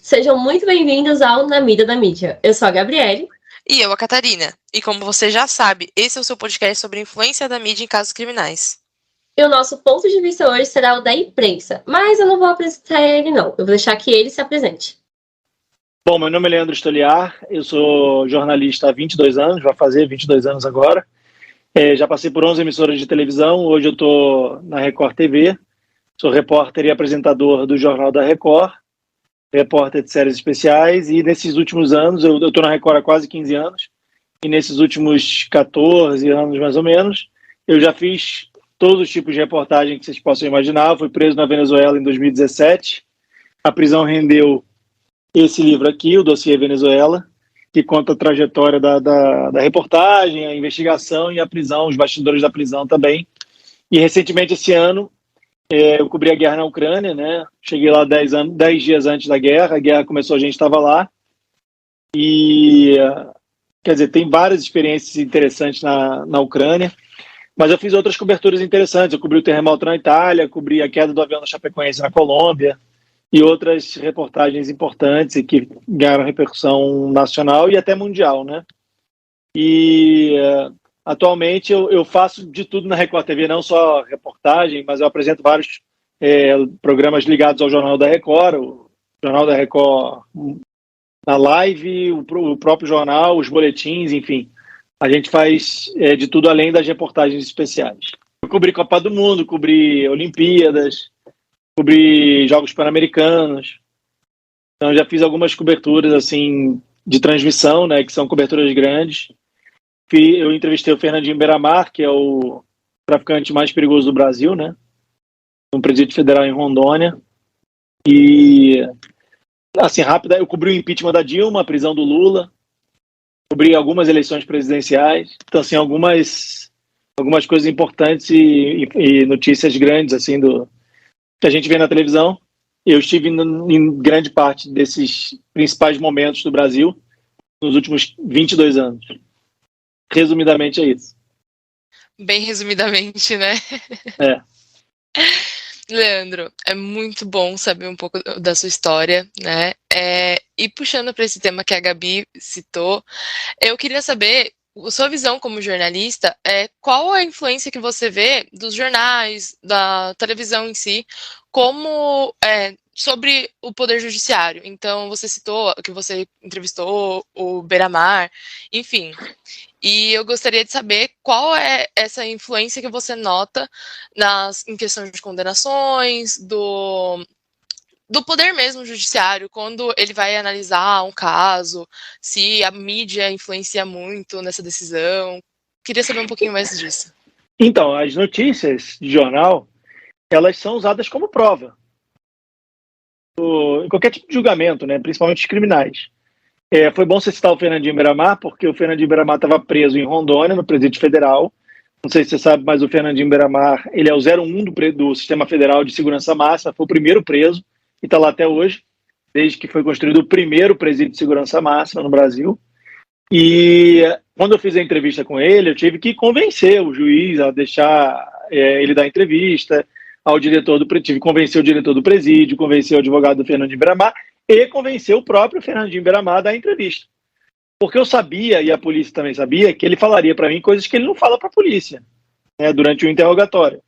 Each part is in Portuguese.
Sejam muito bem-vindos ao Na Mídia da Mídia. Eu sou a Gabriele. E eu, a Catarina. E como você já sabe, esse é o seu podcast sobre a influência da mídia em casos criminais. E o nosso ponto de vista hoje será o da imprensa, mas eu não vou apresentar ele, não. Eu vou deixar que ele se apresente. Bom, meu nome é Leandro Stoliar, eu sou jornalista há 22 anos, vai fazer 22 anos agora. Já passei por 11 emissoras de televisão, hoje eu estou na Record TV, sou repórter e apresentador do Jornal da Record, repórter de séries especiais, e nesses últimos anos, eu estou na Record há quase 15 anos, e nesses últimos 14 anos mais ou menos, eu já fiz todos os tipos de reportagem que vocês possam imaginar. Eu fui preso na Venezuela em 2017, a prisão rendeu esse livro aqui, o Dossiê Venezuela, que conta a trajetória da reportagem, a investigação e a prisão, os bastidores da prisão também. E recentemente, esse ano, eu cobri a guerra na Ucrânia, né? Cheguei lá 10 dias antes da guerra, a guerra começou, a gente estava lá. E, quer dizer, tem várias experiências interessantes na Ucrânia, mas eu fiz outras coberturas interessantes. Eu cobri o terremoto na Itália, cobri a queda do avião da Chapecoense na Colômbia, e outras reportagens importantes e que ganharam repercussão nacional e até mundial, né? E atualmente eu faço de tudo na Record TV, não só reportagem, mas eu apresento vários programas ligados ao Jornal da Record, o Jornal da Record na live, o próprio jornal, os boletins, enfim. A gente faz de tudo além das reportagens especiais. Eu cobri Copa do Mundo, cobri Olimpíadas, cobri Jogos Pan-Americanos. Então já fiz algumas coberturas assim de transmissão, né, que são coberturas grandes. Eu entrevistei o Fernandinho Beiramar, que é o traficante mais perigoso do Brasil, né, no Presídio Federal em Rondônia. E assim, rápida, eu cobri o impeachment da Dilma, a prisão do Lula, cobri algumas eleições presidenciais. Então assim, algumas coisas importantes e notícias grandes assim que a gente vê na televisão. Eu estive em grande parte desses principais momentos do Brasil nos últimos 22 anos. Resumidamente é isso. Bem resumidamente, né? Leandro, é muito bom saber um pouco da sua história, né? E puxando para esse tema que a Gabi citou, eu queria saber, sua visão como jornalista, qual a influência que você vê dos jornais, da televisão em si, como sobre o Poder Judiciário. Então, você citou que você entrevistou o Beiramar, enfim. E eu gostaria de saber qual é essa influência que você nota em questão de condenações, do poder mesmo judiciário, quando ele vai analisar um caso, se a mídia influencia muito nessa decisão. Queria saber um pouquinho mais disso. Então, as notícias de jornal, elas são usadas como prova em qualquer tipo de julgamento, né, principalmente os criminais. Foi bom você citar o Fernandinho Beiramar, porque o Fernandinho Beiramar estava preso em Rondônia, no Presídio Federal. Não sei se você sabe, mas o Fernandinho Beiramar, ele é o 01 do Sistema Federal de Segurança Máxima, foi o primeiro preso e está lá até hoje, desde que foi construído o primeiro presídio de segurança máxima no Brasil. E quando eu fiz a entrevista com ele, eu tive que convencer o juiz a deixar ele dar entrevista, tive que convencer o diretor do presídio, convencer o advogado do Fernandinho Beiramar e convencer o próprio Fernandinho Beiramar a dar entrevista. Porque eu sabia, e a polícia também sabia, que ele falaria para mim coisas que ele não fala para a polícia, né, durante o interrogatório.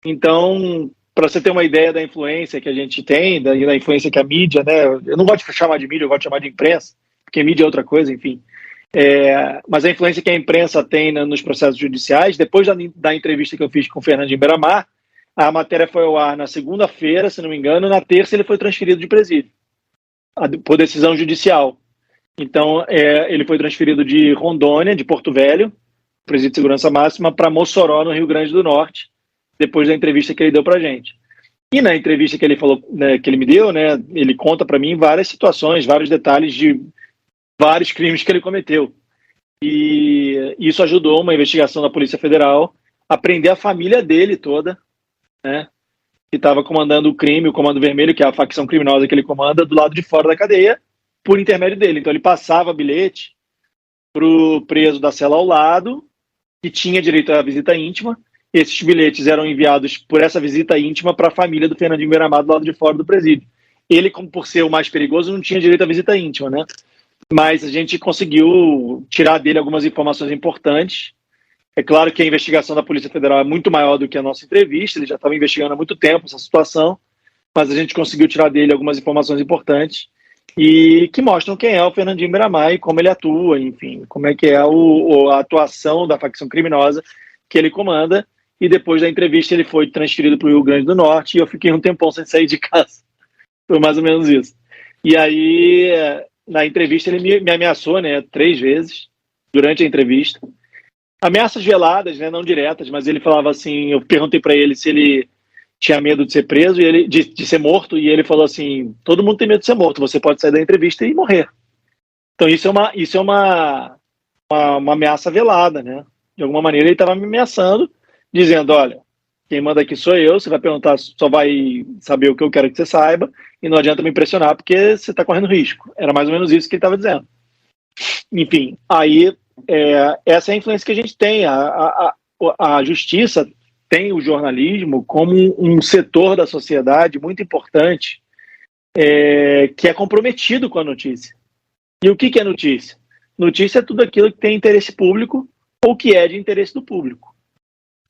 Então, para você ter uma ideia da influência que a gente tem, da influência que a mídia, né, eu não gosto de chamar de mídia, eu gosto de chamar de imprensa, porque mídia é outra coisa, enfim. Mas a influência que a imprensa tem nos processos judiciais, depois da entrevista que eu fiz com o Fernandinho Beiramar, a matéria foi ao ar na segunda-feira, se não me engano, na terça ele foi transferido de presídio, por decisão judicial. Então, ele foi transferido de Rondônia, de Porto Velho, presídio de segurança máxima, para Mossoró, no Rio Grande do Norte, depois da entrevista que ele deu para a gente. E na entrevista que ele falou, né, que ele me deu, né, ele conta para mim várias situações, vários detalhes de vários crimes que ele cometeu. E isso ajudou uma investigação da Polícia Federal a prender a família dele toda, né, que estava comandando o crime, o Comando Vermelho, que é a facção criminosa que ele comanda, do lado de fora da cadeia, por intermédio dele. Então ele passava bilhete para o preso da cela ao lado, que tinha direito à visita íntima. Esses bilhetes eram enviados por essa visita íntima para a família do Fernandinho Beiramar do lado de fora do presídio. Ele, como por ser o mais perigoso, não tinha direito à visita íntima, né? Mas a gente conseguiu tirar dele algumas informações importantes. É claro que a investigação da Polícia Federal é muito maior do que a nossa entrevista, ele já estava investigando há muito tempo essa situação, mas a gente conseguiu tirar dele algumas informações importantes e que mostram quem é o Fernandinho Beiramar e como ele atua, enfim, como é que é a atuação da facção criminosa que ele comanda. E depois da entrevista ele foi transferido para o Rio Grande do Norte e eu fiquei um tempão sem sair de casa. Foi mais ou menos isso. E aí, na entrevista, ele me ameaçou, né, 3 vezes durante a entrevista. Ameaças veladas, né, não diretas, mas ele falava assim, eu perguntei para ele se ele tinha medo de ser preso, e ele, de ser morto, e ele falou assim, todo mundo tem medo de ser morto, você pode sair da entrevista e morrer. Então isso é uma ameaça velada, né? De alguma maneira ele estava me ameaçando, dizendo, olha, quem manda aqui sou eu, você vai perguntar, só vai saber o que eu quero que você saiba, e não adianta me impressionar porque você está correndo risco. Era mais ou menos isso que ele estava dizendo. Enfim, aí essa é a influência que a gente tem. A justiça tem o jornalismo como um setor da sociedade muito importante, que é comprometido com a notícia. E o que é notícia? Notícia é tudo aquilo que tem interesse público ou que é de interesse do público.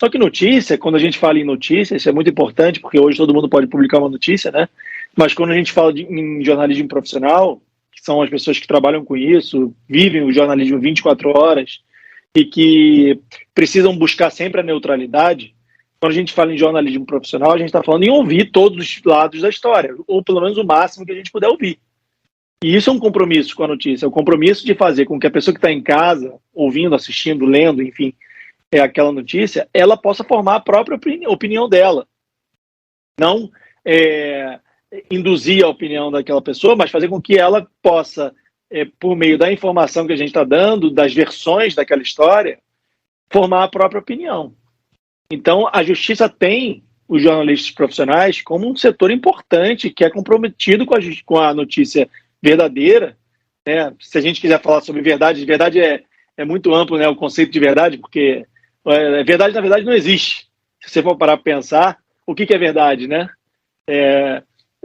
Só que notícia, quando a gente fala em notícia, isso é muito importante, porque hoje todo mundo pode publicar uma notícia, né? Mas quando a gente fala em jornalismo profissional, que são as pessoas que trabalham com isso, vivem o jornalismo 24 horas e que precisam buscar sempre a neutralidade, quando a gente fala em jornalismo profissional, a gente está falando em ouvir todos os lados da história, ou pelo menos o máximo que a gente puder ouvir. E isso é um compromisso com a notícia, é o compromisso de fazer com que a pessoa que está em casa, ouvindo, assistindo, lendo, enfim, aquela notícia, ela possa formar a própria opinião dela. Não induzir a opinião daquela pessoa, mas fazer com que ela possa, por meio da informação que a gente está dando, das versões daquela história, formar a própria opinião. Então, a justiça tem os jornalistas profissionais como um setor importante que é comprometido com a notícia verdadeira. Né? Se a gente quiser falar sobre verdade é muito amplo, né, o conceito de verdade, porque verdade, na verdade, não existe. Se você for parar para pensar, o que é verdade, né?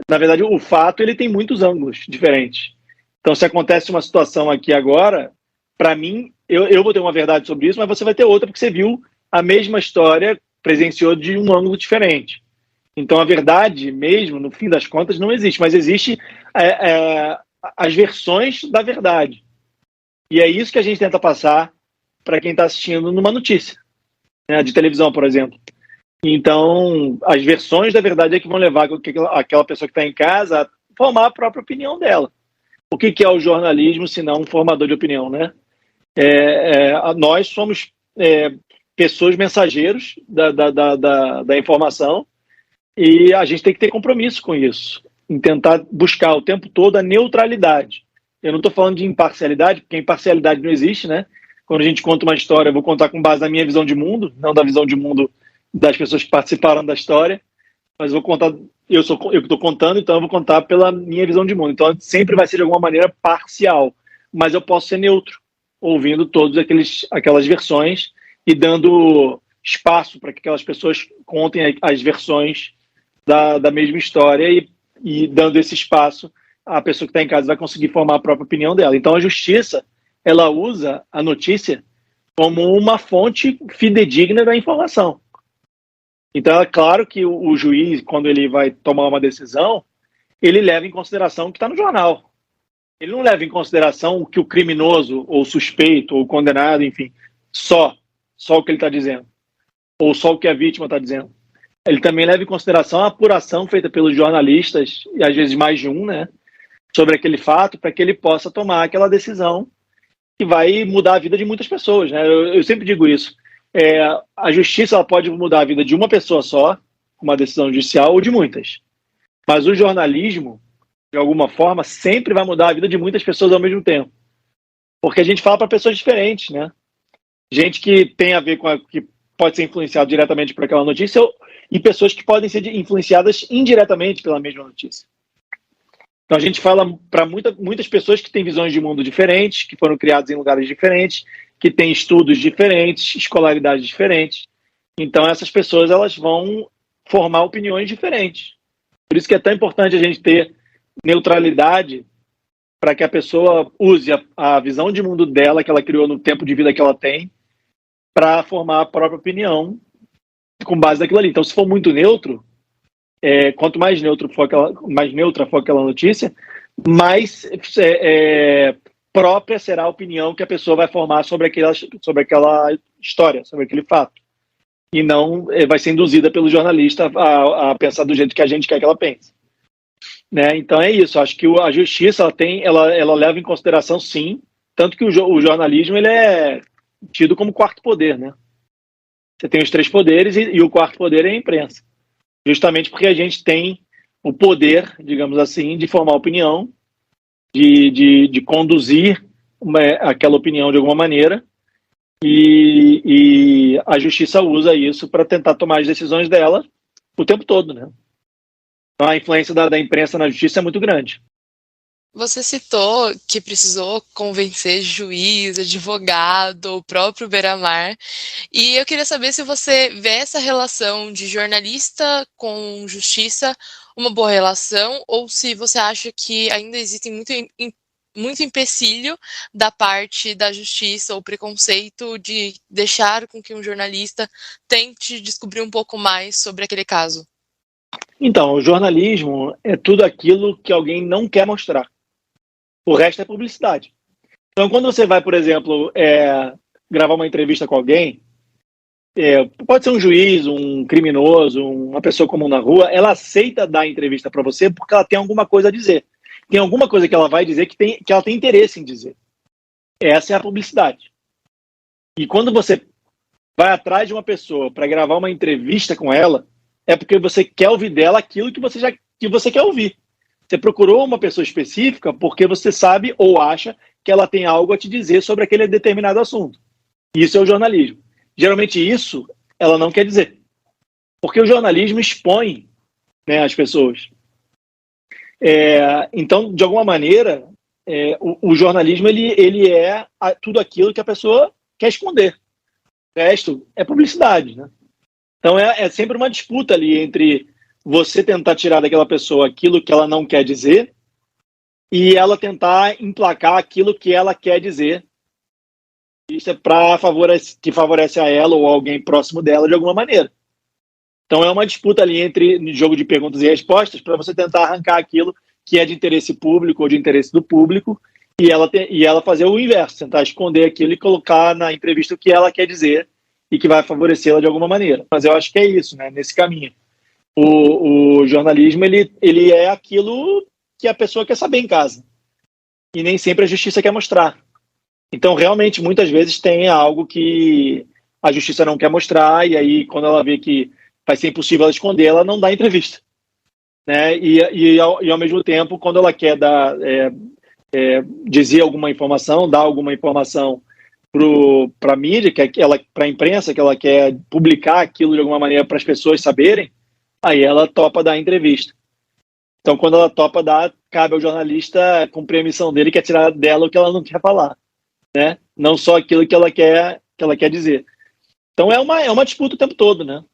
Na verdade, o fato ele tem muitos ângulos diferentes. Então, se acontece uma situação aqui agora, para mim, eu vou ter uma verdade sobre isso, mas você vai ter outra porque você viu a mesma história, presenciou de um ângulo diferente. Então, a verdade mesmo, no fim das contas, não existe, mas existe as versões da verdade. E é isso que a gente tenta passar para quem está assistindo numa notícia, né, de televisão, por exemplo. Então, as versões da verdade é que vão levar aquela pessoa que está em casa a formar a própria opinião dela. O que é o jornalismo, se não um formador de opinião, né? Nós somos pessoas mensageiros da informação e a gente tem que ter compromisso com isso, em tentar buscar o tempo todo a neutralidade. Eu não estou falando de imparcialidade, porque imparcialidade não existe, né? Quando a gente conta uma história, eu vou contar com base na minha visão de mundo, não da visão de mundo das pessoas que participaram da história, mas vou contar, eu estou contando, então eu vou contar pela minha visão de mundo. Então sempre vai ser de alguma maneira parcial, mas eu posso ser neutro, ouvindo todas aquelas versões e dando espaço para que aquelas pessoas contem as versões da mesma história e dando esse espaço, a pessoa que está em casa vai conseguir formar a própria opinião dela. Então a justiça, ela usa a notícia como uma fonte fidedigna da informação. Então é claro que o juiz, quando ele vai tomar uma decisão, ele leva em consideração o que está no jornal. Ele não leva em consideração que o criminoso, ou suspeito, ou condenado, enfim, só o que ele está dizendo, ou só o que a vítima está dizendo. Ele também leva em consideração a apuração feita pelos jornalistas, e às vezes mais de um, né, sobre aquele fato, para que ele possa tomar aquela decisão que vai mudar a vida de muitas pessoas, né? Eu sempre digo isso. A justiça ela pode mudar a vida de uma pessoa só, uma decisão judicial, ou de muitas. Mas o jornalismo, de alguma forma, sempre vai mudar a vida de muitas pessoas ao mesmo tempo. Porque a gente fala para pessoas diferentes, né? Gente que tem a ver que pode ser influenciado diretamente por aquela notícia e pessoas que podem ser influenciadas indiretamente pela mesma notícia. Então a gente fala para muitas pessoas que têm visões de mundo diferentes, que foram criadas em lugares diferentes, que têm estudos diferentes, escolaridades diferentes. Então essas pessoas elas vão formar opiniões diferentes. Por isso que é tão importante a gente ter neutralidade para que a pessoa use a visão de mundo dela, que ela criou no tempo de vida que ela tem, para formar a própria opinião com base naquilo ali. Então, se for muito neutro, quanto mais neutra for aquela notícia, mais própria será a opinião que a pessoa vai formar sobre aquela história, sobre aquele fato. E não vai ser induzida pelo jornalista a pensar do jeito que a gente quer que ela pense. Né? Então é isso. Acho que a justiça ela leva em consideração, sim, tanto que o jornalismo ele é tido como quarto poder, né? Você tem os três poderes e o quarto poder é a imprensa. Justamente porque a gente tem o poder, digamos assim, de formar opinião, de conduzir aquela opinião de alguma maneira, e a justiça usa isso para tentar tomar as decisões dela o tempo todo, né? Então a influência da imprensa na justiça é muito grande. Você citou que precisou convencer juiz, advogado, o próprio Beiramar, e eu queria saber se você vê essa relação de jornalista com justiça uma boa relação, ou se você acha que ainda existe muito empecilho da parte da justiça ou preconceito de deixar com que um jornalista tente descobrir um pouco mais sobre aquele caso. Então, o jornalismo é tudo aquilo que alguém não quer mostrar. O resto é publicidade. Então, quando você vai, por exemplo, gravar uma entrevista com alguém, pode ser um juiz, um criminoso, uma pessoa comum na rua, ela aceita dar entrevista para você porque ela tem alguma coisa a dizer. Tem alguma coisa que ela vai dizer que ela tem interesse em dizer. Essa é a publicidade. E quando você vai atrás de uma pessoa para gravar uma entrevista com ela, é porque você quer ouvir dela aquilo que você quer ouvir. Você procurou uma pessoa específica porque você sabe ou acha que ela tem algo a te dizer sobre aquele determinado assunto. Isso é o jornalismo. Geralmente isso ela não quer dizer. Porque o jornalismo expõe, né, as pessoas. Então, de alguma maneira, o jornalismo ele é tudo aquilo que a pessoa quer esconder. O resto é publicidade, né? Então é sempre uma disputa ali entre você tentar tirar daquela pessoa aquilo que ela não quer dizer e ela tentar emplacar aquilo que ela quer dizer. Isso é que favorece a ela ou alguém próximo dela de alguma maneira. Então é uma disputa ali entre jogo de perguntas e respostas para você tentar arrancar aquilo que é de interesse público ou de interesse do público e ela fazer o inverso, tentar esconder aquilo e colocar na entrevista o que ela quer dizer e que vai favorecê-la de alguma maneira. Mas eu acho que é isso, né? Nesse caminho. O jornalismo ele é aquilo que a pessoa quer saber em casa e nem sempre a justiça quer mostrar. Então, realmente, muitas vezes tem algo que a justiça não quer mostrar e aí, quando ela vê que vai ser impossível ela esconder, ela não dá entrevista. Né? E ao mesmo tempo, quando ela quer dizer alguma informação, dar alguma informação para a mídia, para a imprensa, que ela quer publicar aquilo de alguma maneira para as pessoas saberem, aí ela topa dar entrevista. Então, quando ela topa dar, cabe ao jornalista cumprir a missão dele, que é tirar dela o que ela não quer falar, né? Não só aquilo que ela quer dizer. Então, é uma disputa o tempo todo, né?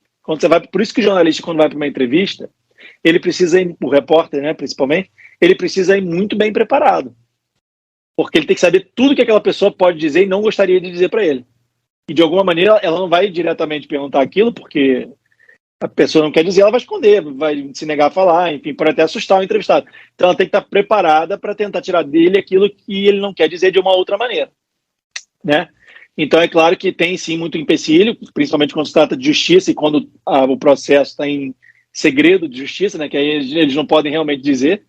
Por isso que o jornalista, quando vai para uma entrevista, ele precisa ir, o repórter, né, principalmente, ele precisa ir muito bem preparado. Porque ele tem que saber tudo que aquela pessoa pode dizer e não gostaria de dizer para ele. E, de alguma maneira, ela não vai diretamente perguntar aquilo, porque a pessoa não quer dizer, ela vai esconder, vai se negar a falar, enfim, pode até assustar o entrevistado. Então, ela tem que estar preparada para tentar tirar dele aquilo que ele não quer dizer de uma outra maneira. Né? Então, é claro que tem, sim, muito empecilho, principalmente quando se trata de justiça e quando o processo está em segredo de justiça, né, que aí eles não podem realmente dizer.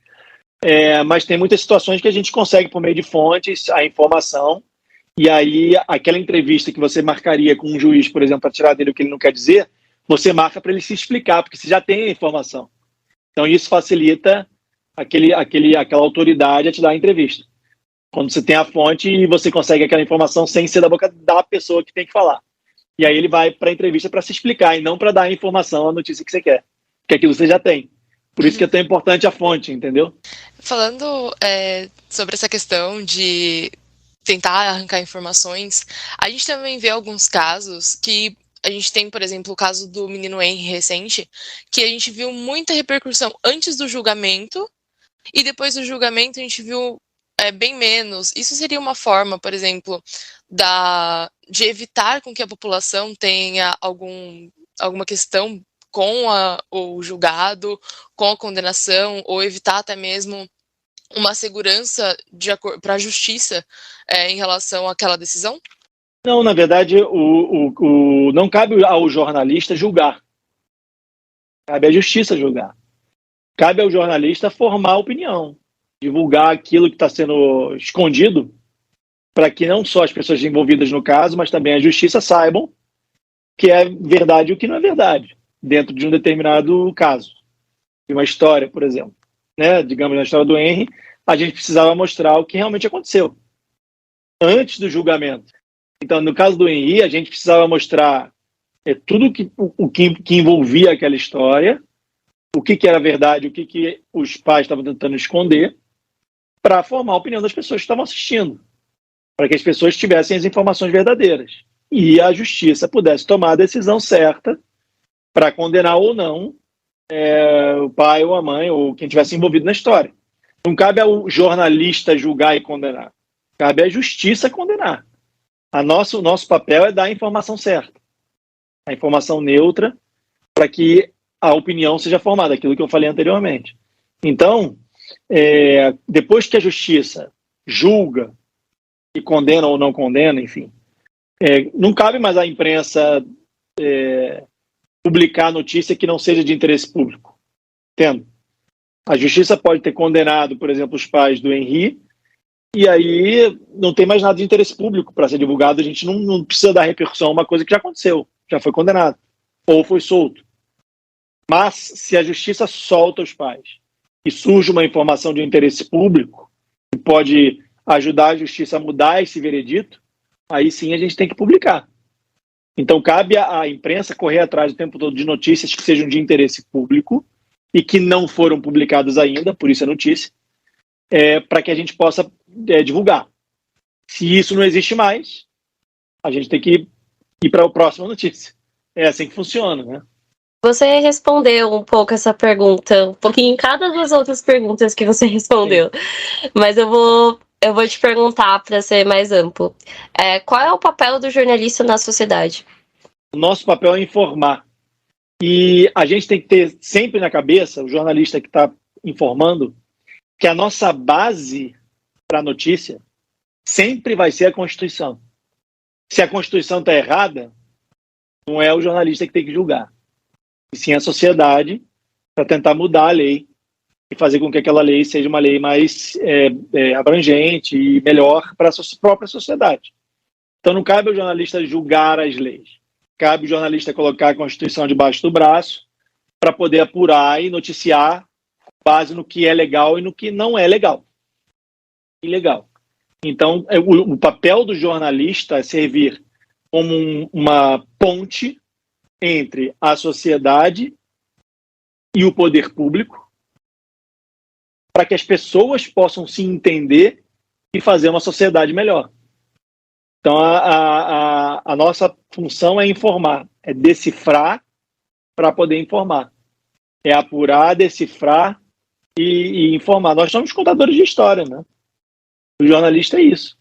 Mas tem muitas situações que a gente consegue, por meio de fontes, a informação, e aí aquela entrevista que você marcaria com um juiz, por exemplo, para tirar dele o que ele não quer dizer, você marca para ele se explicar, porque você já tem a informação. Então isso facilita aquela autoridade a te dar a entrevista. Quando você tem a fonte e você consegue aquela informação sem ser da boca da pessoa que tem que falar. E aí ele vai para a entrevista para se explicar e não para dar a informação, a notícia que você quer. Porque aquilo você já tem. Por isso que é tão importante a fonte, entendeu? Falando sobre essa questão de tentar arrancar informações, a gente também vê alguns casos que a gente tem, por exemplo, o caso do menino Henry recente, que a gente viu muita repercussão antes do julgamento e depois do julgamento a gente viu bem menos. Isso seria uma forma, por exemplo, de evitar com que a população tenha alguma questão com o julgado, com a condenação, ou evitar até mesmo uma segurança para a justiça em relação àquela decisão? Não, na verdade, não cabe ao jornalista julgar. Cabe à justiça julgar. Cabe ao jornalista formar opinião, divulgar aquilo que está sendo escondido, para que não só as pessoas envolvidas no caso, mas também a justiça saibam o que é verdade e o que não é verdade, dentro de um determinado caso. De uma história, por exemplo. Né? Digamos, na história do Henry, a gente precisava mostrar o que realmente aconteceu, antes do julgamento. Então, no caso do Henry, a gente precisava mostrar tudo o que envolvia aquela história, o que era verdade, o que os pais estavam tentando esconder, para formar a opinião das pessoas que estavam assistindo, para que as pessoas tivessem as informações verdadeiras e a justiça pudesse tomar a decisão certa para condenar ou não o pai ou a mãe ou quem tivesse envolvido na história. Não cabe ao jornalista julgar e condenar, cabe à justiça condenar. O nosso papel é dar a informação certa, a informação neutra, para que a opinião seja formada, aquilo que eu falei anteriormente. Então, depois que a justiça julga e condena ou não condena, enfim, não cabe mais à imprensa publicar notícia que não seja de interesse público. Entendo? A justiça pode ter condenado, por exemplo, os pais do Henry, e aí não tem mais nada de interesse público para ser divulgado, a gente não precisa dar repercussão a uma coisa que já aconteceu, já foi condenado, ou foi solto. Mas, se a justiça solta os pais e surge uma informação de interesse público que pode ajudar a justiça a mudar esse veredito, aí sim a gente tem que publicar. Então, cabe à imprensa correr atrás o tempo todo de notícias que sejam de interesse público e que não foram publicadas ainda, por isso é notícia, para que a gente possa divulgar. Se isso não existe mais, a gente tem que ir para a próxima notícia. É assim que funciona, né? Você respondeu um pouco essa pergunta, um pouquinho em cada das outras perguntas que você respondeu. Sim. Mas eu vou te perguntar para ser mais amplo. Qual é o papel do jornalista na sociedade? O nosso papel é informar. E a gente tem que ter sempre na cabeça, o jornalista que está informando, que a nossa base para a notícia sempre vai ser a Constituição. Se a Constituição está errada, não é o jornalista que tem que julgar, e sim a sociedade, para tentar mudar a lei e fazer com que aquela lei seja uma lei mais abrangente e melhor para a própria sociedade. Então não cabe ao jornalista julgar as leis, cabe ao jornalista colocar a Constituição debaixo do braço para poder apurar e noticiar com base no que é legal e no que não é legal. Ilegal. Então, o papel do jornalista é servir como uma ponte entre a sociedade e o poder público, para que as pessoas possam se entender e fazer uma sociedade melhor. Então, a nossa função é informar, é decifrar para poder informar. É apurar, decifrar e informar. Nós somos contadores de história, né? O jornalista é isso.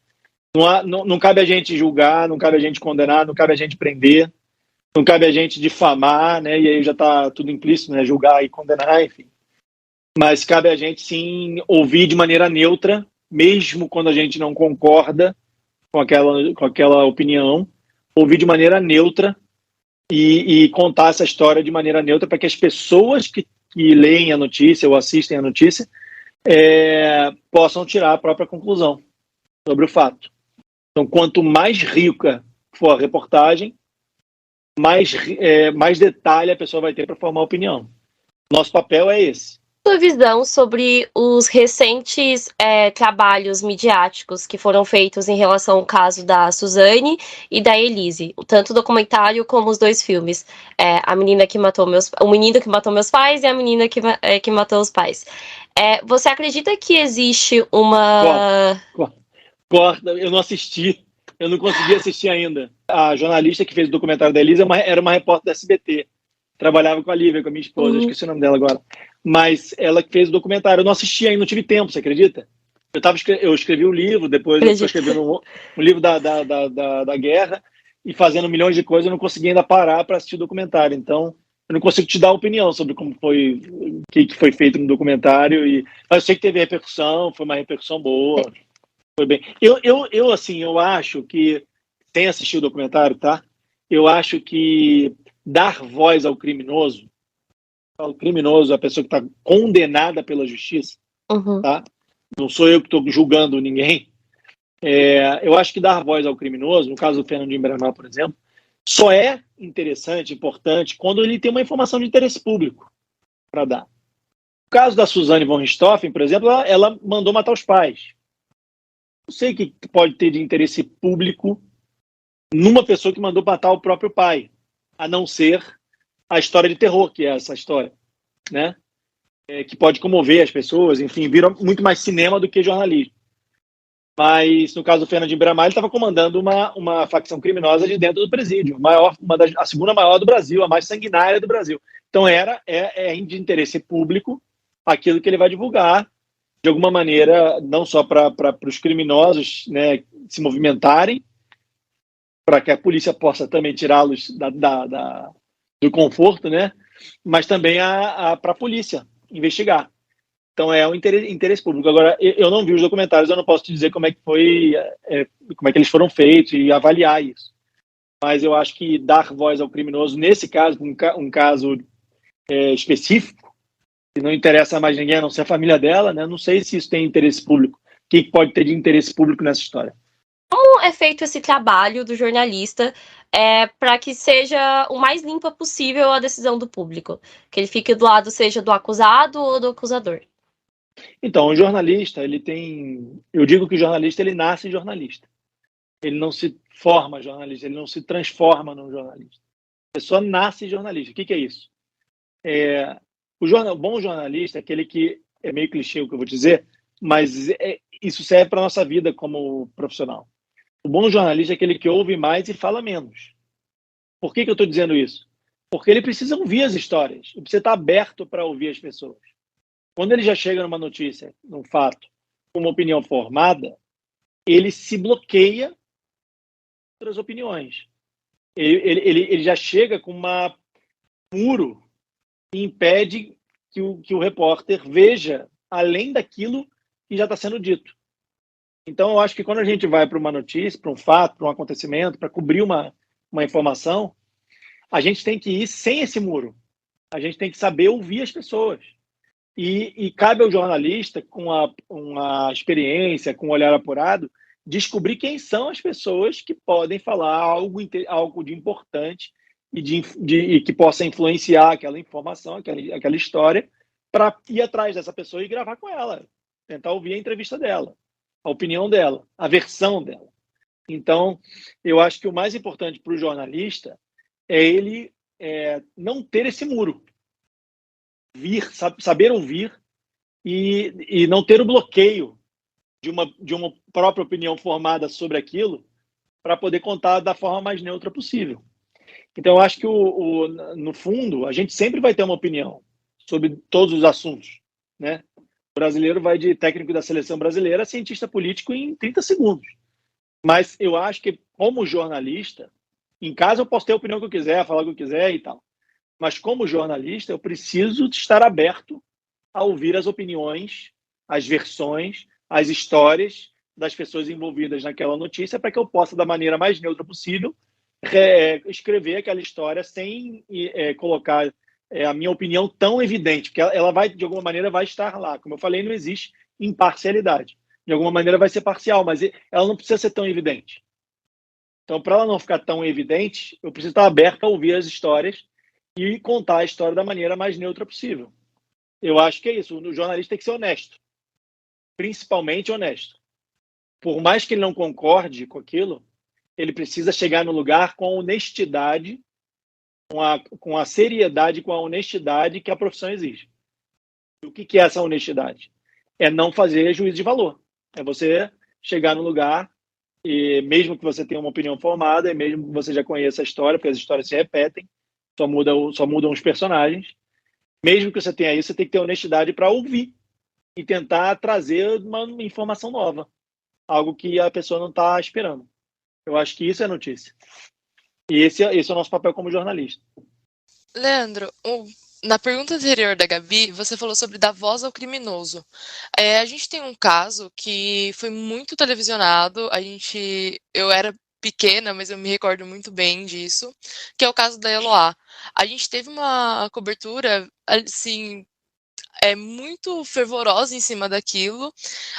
Não cabe a gente julgar, não cabe a gente condenar, não cabe a gente prender, não cabe a gente difamar, né? E aí já está tudo implícito, né? Julgar e condenar, enfim. Mas cabe a gente, sim, ouvir de maneira neutra, mesmo quando a gente não concorda com aquela opinião, ouvir de maneira neutra e contar essa história de maneira neutra para que as pessoas que leem a notícia ou assistem a notícia possam tirar a própria conclusão sobre o fato. Então, quanto mais rica for a reportagem, mais detalhe a pessoa vai ter para formar opinião. Nosso papel é esse. Sua visão sobre os recentes trabalhos midiáticos que foram feitos em relação ao caso da Suzane e da Elise, tanto o documentário como os dois filmes, o menino que matou meus pais e a menina que matou os pais. Você acredita que existe uma... Corta, eu não assisti, eu não consegui assistir ainda. A jornalista que fez o documentário da Elise era uma repórter da SBT. trabalhava com a Lívia, com a minha esposa, esqueci o nome dela agora. Mas ela que fez o documentário. Eu não assisti ainda, não tive tempo, você acredita? Eu escrevi um livro, depois eu estou escrevendo um livro da guerra e fazendo milhões de coisas, eu não consegui ainda parar para assistir o documentário. Então, eu não consigo te dar opinião sobre como foi, o que foi feito no documentário. Mas eu sei que teve repercussão, foi uma repercussão boa. Foi bem. Eu acho que, sem assistir o documentário, tá? Eu acho que dar voz ao criminoso, a pessoa que está condenada pela justiça, tá? Não sou eu que estou julgando ninguém. Eu acho que dar voz ao criminoso, no caso do Fernandinho Beiramar, por exemplo, só é interessante, importante, quando ele tem uma informação de interesse público para dar. No caso da Suzane von Richthofen, por exemplo, ela mandou matar os pais. Não sei o que pode ter de interesse público numa pessoa que mandou matar o próprio pai, a não ser a história de terror, que é essa história, né? Que pode comover as pessoas, enfim, vira muito mais cinema do que jornalismo. Mas, no caso do Fernandinho Beiramar, ele estava comandando uma facção criminosa de dentro do presídio, a segunda maior do Brasil, a mais sanguinária do Brasil. Então, é de interesse público aquilo que ele vai divulgar, de alguma maneira, não só para os criminosos, né, se movimentarem, para que a polícia possa também tirá-los do conforto, né, mas também para a polícia investigar. Então é um interesse público. Agora, eu não vi os documentários, eu não posso te dizer como é que foi, como é que eles foram feitos e avaliar isso. Mas eu acho que dar voz ao criminoso, nesse caso, um caso específico, que não interessa mais ninguém, a não ser a família dela, né? Não sei se isso tem interesse público. O que pode ter de interesse público nessa história? Como é feito esse trabalho do jornalista para que seja o mais limpa possível a decisão do público? Que ele fique do lado, seja do acusado ou do acusador? Então, o jornalista, eu digo que o jornalista, ele nasce jornalista. Ele não se forma jornalista, ele não se transforma num jornalista. A pessoa nasce jornalista. O que é isso? O bom jornalista é aquele que, é meio clichê o que eu vou dizer, mas isso serve para a nossa vida como profissional. O bom jornalista é aquele que ouve mais e fala menos. Por que eu estou dizendo isso? Porque ele precisa ouvir as histórias, ele precisa estar aberto para ouvir as pessoas. Quando ele já chega numa notícia, num fato, com uma opinião formada, ele se bloqueia outras opiniões. Ele já chega com um muro que impede que o repórter veja além daquilo que já está sendo dito. Então, eu acho que quando a gente vai para uma notícia, para um fato, para um acontecimento, para cobrir uma informação, a gente tem que ir sem esse muro. A gente tem que saber ouvir as pessoas. E cabe ao jornalista, com uma experiência, com um olhar apurado, descobrir quem são as pessoas que podem falar algo de importante e que possa influenciar aquela informação, aquela história, para ir atrás dessa pessoa e gravar com ela, tentar ouvir a entrevista dela, a opinião dela, a versão dela. Então, eu acho que o mais importante para o jornalista é ele não ter esse muro. Saber ouvir e não ter o bloqueio de uma própria opinião formada sobre aquilo para poder contar da forma mais neutra possível. Então, eu acho que, no fundo, a gente sempre vai ter uma opinião sobre todos os assuntos, né? O brasileiro vai de técnico da seleção brasileira a cientista político em 30 segundos. Mas eu acho que, como jornalista, em casa eu posso ter a opinião que eu quiser, falar o que eu quiser e tal. Mas, como jornalista, eu preciso estar aberto a ouvir as opiniões, as versões, as histórias das pessoas envolvidas naquela notícia para que eu possa, da maneira mais neutra possível, escrever aquela história sem colocar a minha opinião tão evidente, porque ela vai, de alguma maneira, vai estar lá. Como eu falei, não existe imparcialidade. De alguma maneira vai ser parcial, mas ela não precisa ser tão evidente. Então, para ela não ficar tão evidente, eu preciso estar aberto a ouvir as histórias e contar a história da maneira mais neutra possível. Eu acho que é isso. O jornalista tem que ser honesto. Principalmente honesto. Por mais que ele não concorde com aquilo, ele precisa chegar no lugar com a honestidade, com a seriedade, com a honestidade que a profissão exige. O que é essa honestidade? É não fazer juízo de valor. É você chegar no lugar e, mesmo que você tenha uma opinião formada, e mesmo que você já conheça a história, porque as histórias se repetem, só mudam os personagens. Mesmo que você tenha isso, você tem que ter honestidade para ouvir e tentar trazer uma informação nova, algo que a pessoa não está esperando. Eu acho que isso é notícia. E esse é o nosso papel como jornalista. Leandro, na pergunta anterior da Gabi, você falou sobre dar voz ao criminoso. A gente tem um caso que foi muito televisionado, eu era pequena, mas eu me recordo muito bem disso, que é o caso da Eloá. A gente teve uma cobertura, assim, muito fervorosa em cima daquilo,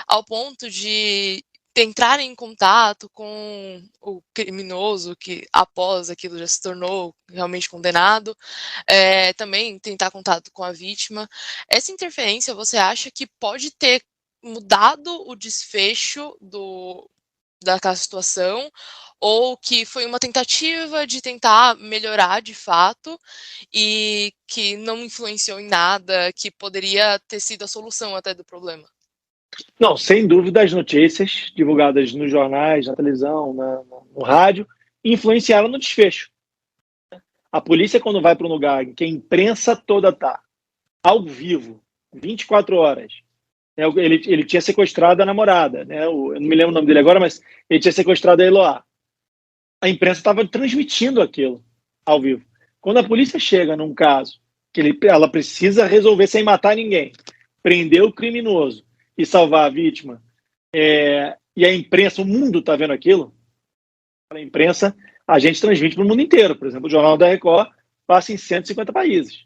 ao ponto de entrar em contato com o criminoso que após aquilo já se tornou realmente condenado, também tentar contato com a vítima. Essa interferência, você acha que pode ter mudado o desfecho daquela situação, ou que foi uma tentativa de tentar melhorar de fato e que não influenciou em nada, que poderia ter sido a solução até do problema? Não, sem dúvida as notícias divulgadas nos jornais, na televisão, no rádio, influenciaram no desfecho. A polícia, quando vai para um lugar em que a imprensa toda está ao vivo, 24 horas, ele tinha sequestrado a namorada, né? Eu não me lembro o nome dele agora, mas ele tinha sequestrado a Eloá. A imprensa estava transmitindo aquilo ao vivo. Quando a polícia chega num caso que ela precisa resolver sem matar ninguém, prender o criminoso e salvar a vítima, e a imprensa, o mundo está vendo aquilo, a imprensa, a gente transmite para o mundo inteiro. Por exemplo, o Jornal da Record passa em 150 países.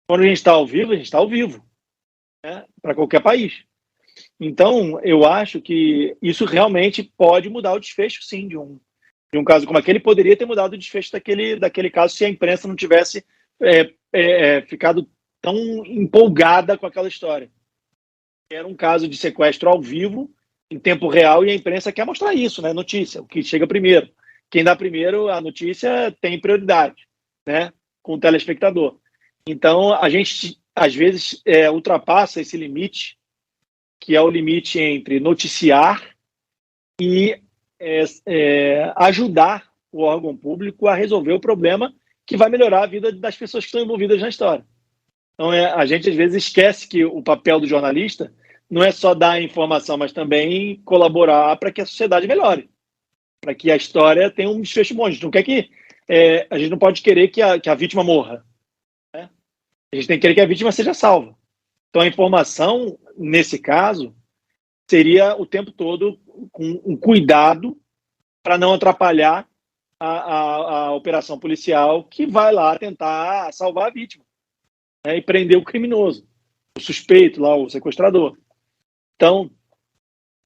Quando a gente está ao vivo, a gente está ao vivo, né, para qualquer país. Então, eu acho que isso realmente pode mudar o desfecho, sim, de um caso como aquele. Poderia ter mudado o desfecho daquele caso se a imprensa não tivesse ficado tão empolgada com aquela história. Era um caso de sequestro ao vivo, em tempo real, e a imprensa quer mostrar isso, né? Notícia, o que chega primeiro. Quem dá primeiro a notícia tem prioridade, né? Com o telespectador. Então, a gente, às vezes, ultrapassa esse limite, que é o limite entre noticiar e ajudar o órgão público a resolver o problema que vai melhorar a vida das pessoas que estão envolvidas na história. Então, a gente, às vezes, esquece que o papel do jornalista não é só dar informação, mas também colaborar para que a sociedade melhore, para que a história tenha um desfecho bom. A gente não quer a gente não pode querer que a vítima morra, né? A gente tem que querer que a vítima seja salva. Então, a informação, nesse caso, seria o tempo todo com um cuidado para não atrapalhar a operação policial que vai lá tentar salvar a vítima, né, e prender o criminoso, o suspeito lá, o sequestrador. Então,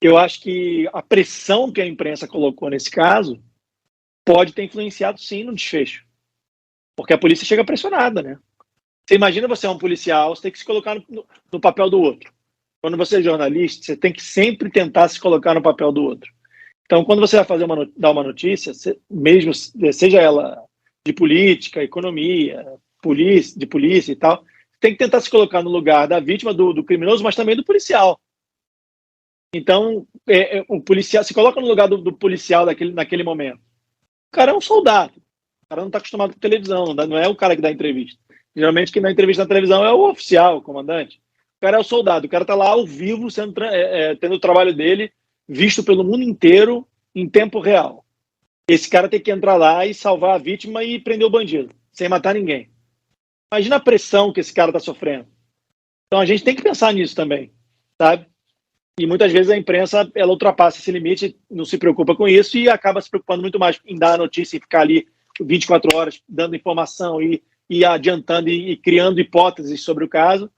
eu acho que a pressão que a imprensa colocou nesse caso pode ter influenciado, sim, no desfecho. Porque a polícia chega pressionada, né? Você imagina, você é um policial, você tem que se colocar no papel do outro. Quando você é jornalista, você tem que sempre tentar se colocar no papel do outro. Então, quando você vai dar uma notícia, mesmo seja ela de política, economia, de polícia e tal, tem que tentar se colocar no lugar da vítima, do criminoso, mas também do policial. Então, o policial se coloca no lugar do policial naquele momento. O cara é um soldado. O cara não está acostumado com televisão, não é o cara que dá entrevista. Geralmente, quem dá entrevista na televisão é o oficial, o comandante. O cara é o soldado. O cara está lá ao vivo, tendo o trabalho dele visto pelo mundo inteiro em tempo real. Esse cara tem que entrar lá e salvar a vítima e prender o bandido, sem matar ninguém. Imagina a pressão que esse cara está sofrendo. Então, a gente tem que pensar nisso também, sabe? E muitas vezes a imprensa, ela ultrapassa esse limite, não se preocupa com isso e acaba se preocupando muito mais em dar a notícia e ficar ali 24 horas dando informação e adiantando e criando hipóteses sobre o caso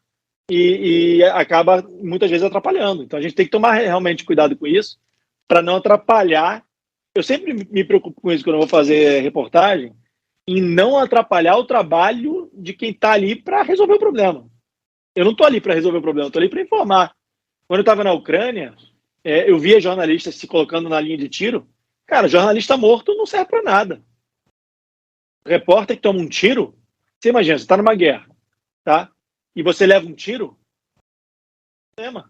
e acaba muitas vezes atrapalhando. Então a gente tem que tomar realmente cuidado com isso para não atrapalhar. Eu sempre me preocupo com isso quando eu vou fazer reportagem, em não atrapalhar o trabalho de quem está ali para resolver o problema. Eu não estou ali para resolver o problema, estou ali para informar. Quando eu estava na Ucrânia, eu via jornalistas se colocando na linha de tiro. Cara, jornalista morto não serve para nada. Repórter que toma um tiro, você imagina, você está numa guerra, tá? E você leva um tiro, problema.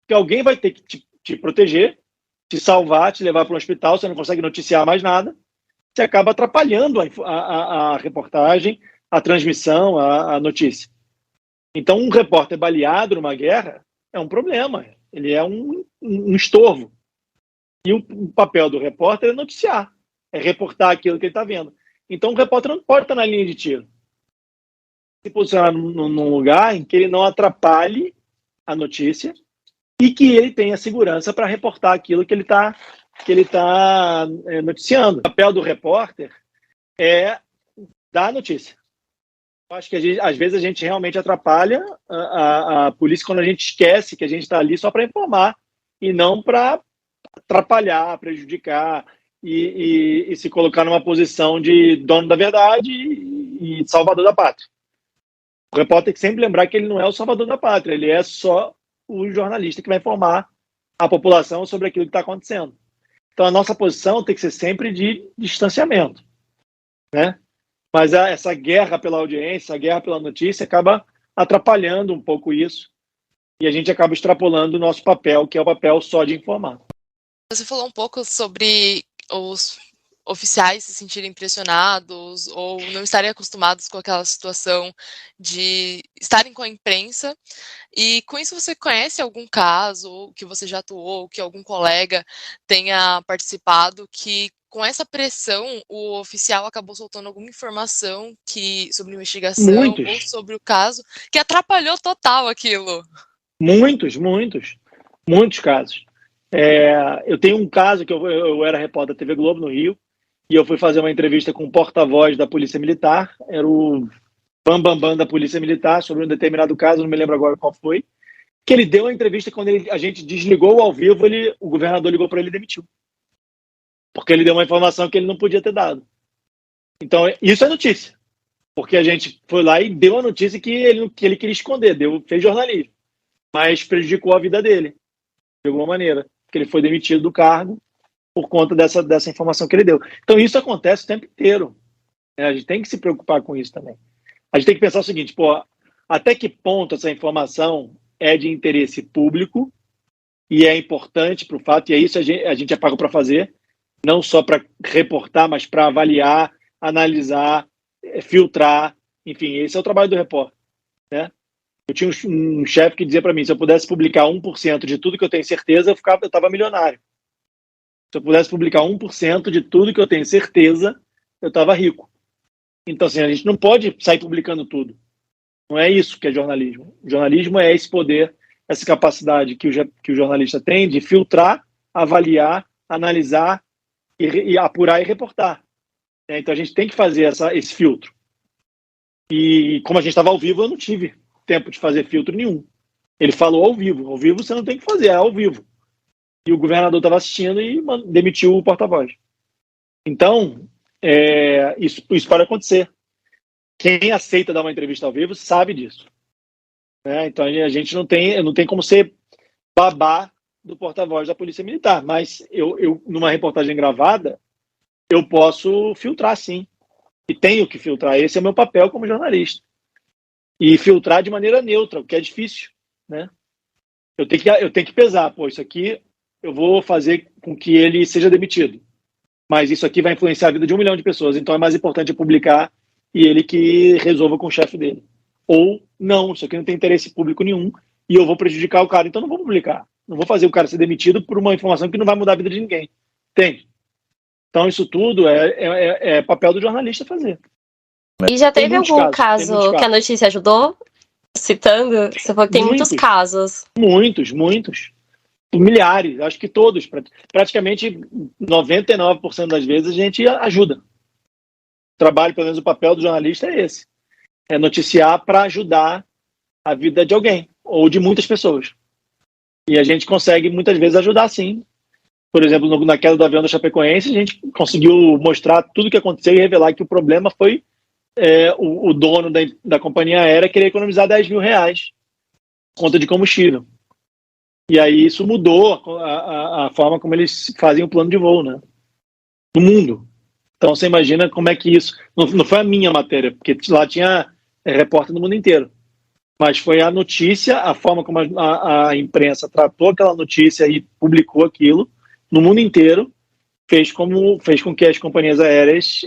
Porque alguém vai ter que te proteger, te salvar, te levar para um hospital, você não consegue noticiar mais nada, você acaba atrapalhando a reportagem, a transmissão, a notícia. Então, um repórter baleado numa guerra é um problema, ele é um estorvo. E o papel do repórter é noticiar, é reportar aquilo que ele está vendo. Então, o repórter não pode estar na linha de tiro. Se posicionar num lugar em que ele não atrapalhe a notícia e que ele tenha segurança para reportar aquilo que ele está noticiando. O papel do repórter é dar a notícia. Eu acho que às vezes a gente realmente atrapalha a polícia quando a gente esquece que a gente está ali só para informar e não para atrapalhar, prejudicar e se colocar numa posição de dono da verdade e salvador da pátria. O repórter tem que sempre lembrar que ele não é o salvador da pátria, ele é só o jornalista que vai informar a população sobre aquilo que está acontecendo. Então a nossa posição tem que ser sempre de distanciamento, né? Mas essa guerra pela audiência, a guerra pela notícia acaba atrapalhando um pouco isso e a gente acaba extrapolando o nosso papel, que é o papel só de informar. Você falou um pouco sobre os oficiais se sentirem pressionados ou não estarem acostumados com aquela situação de estarem com a imprensa. E com isso você conhece algum caso que você já atuou, que algum colega tenha participado, que com essa pressão o oficial acabou soltando alguma informação sobre investigação ou sobre o caso que atrapalhou total aquilo? Muitos casos. Eu tenho um caso que eu era repórter da TV Globo no Rio e eu fui fazer uma entrevista com o porta-voz da Polícia Militar, era o bambambam da Polícia Militar, sobre um determinado caso, não me lembro agora qual foi, que ele deu a entrevista quando a gente desligou ao vivo, o governador ligou para ele e demitiu. Porque ele deu uma informação que ele não podia ter dado. Então, isso é notícia. Porque a gente foi lá e deu a notícia que ele queria esconder, fez jornalismo. Mas prejudicou a vida dele, de alguma maneira. Porque ele foi demitido do cargo por conta dessa informação que ele deu. Então, isso acontece o tempo inteiro. A gente tem que se preocupar com isso também. A gente tem que pensar o seguinte, até que ponto essa informação é de interesse público e é importante para o fato, e é isso a gente é pago para fazer, não só para reportar, mas para avaliar, analisar, filtrar, enfim, esse é o trabalho do repórter, né? Eu tinha um chefe que dizia para mim, se eu pudesse publicar 1% de tudo que eu tenho certeza, eu estava milionário. Se eu pudesse publicar 1% de tudo que eu tenho certeza, eu estava rico. Então, assim, a gente não pode sair publicando tudo. Não é isso que é jornalismo. O jornalismo é esse poder, essa capacidade que o jornalista tem de filtrar, avaliar, analisar, e apurar e reportar. Então a gente tem que fazer esse filtro. E como a gente estava ao vivo, eu não tive tempo de fazer filtro nenhum. Ele falou ao vivo. Ao vivo você não tem que fazer, é ao vivo. E o governador estava assistindo e demitiu o porta-voz. Então, isso pode acontecer. Quem aceita dar uma entrevista ao vivo sabe disso. Então a gente não tem como ser babá do porta-voz da Polícia Militar, mas eu numa reportagem gravada, eu posso filtrar sim, e tenho que filtrar, esse é o meu papel como jornalista, e filtrar de maneira neutra, o que é difícil, né? Eu tenho que pesar, isso aqui eu vou fazer com que ele seja demitido, mas isso aqui vai influenciar a vida de 1 milhão de pessoas, então é mais importante publicar e ele que resolva com o chefe dele, ou não, isso aqui não tem interesse público nenhum, e eu vou prejudicar o cara, então não vou publicar. Não vou fazer o cara ser demitido por uma informação que não vai mudar a vida de ninguém. Entende? Então, isso tudo é papel do jornalista fazer. E já teve algum caso que a notícia ajudou? Citando, você falou que tem muitos casos. Muitos. Milhares, acho que todos. Praticamente 99% das vezes a gente ajuda. O trabalho, pelo menos o papel do jornalista é esse. É noticiar para ajudar a vida de alguém, ou de muitas pessoas. E a gente consegue, muitas vezes, ajudar sim. Por exemplo, na queda do avião da Chapecoense, a gente conseguiu mostrar tudo o que aconteceu e revelar que o problema foi o dono da companhia aérea querer economizar R$10 mil conta de combustível. E aí isso mudou a forma como eles fazem o plano de voo, né? No mundo. Então você imagina como é que isso... Não foi a minha matéria, porque lá tinha repórter no mundo inteiro. Mas foi a notícia, a forma como a imprensa tratou aquela notícia e publicou aquilo no mundo inteiro, fez com que as companhias aéreas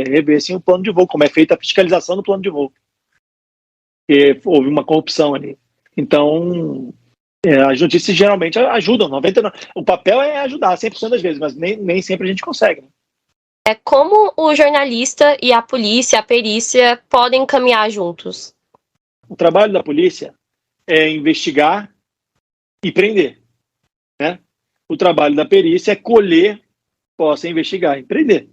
revessem o plano de voo, como é feita a fiscalização do plano de voo. Porque houve uma corrupção ali. Então, as notícias geralmente ajudam. 99%. O papel é ajudar 100% das vezes, mas nem sempre a gente consegue. Né? Como o jornalista e a polícia, a perícia, podem caminhar juntos? O trabalho da polícia é investigar e prender. Né? O trabalho da perícia é colher, possa investigar e prender.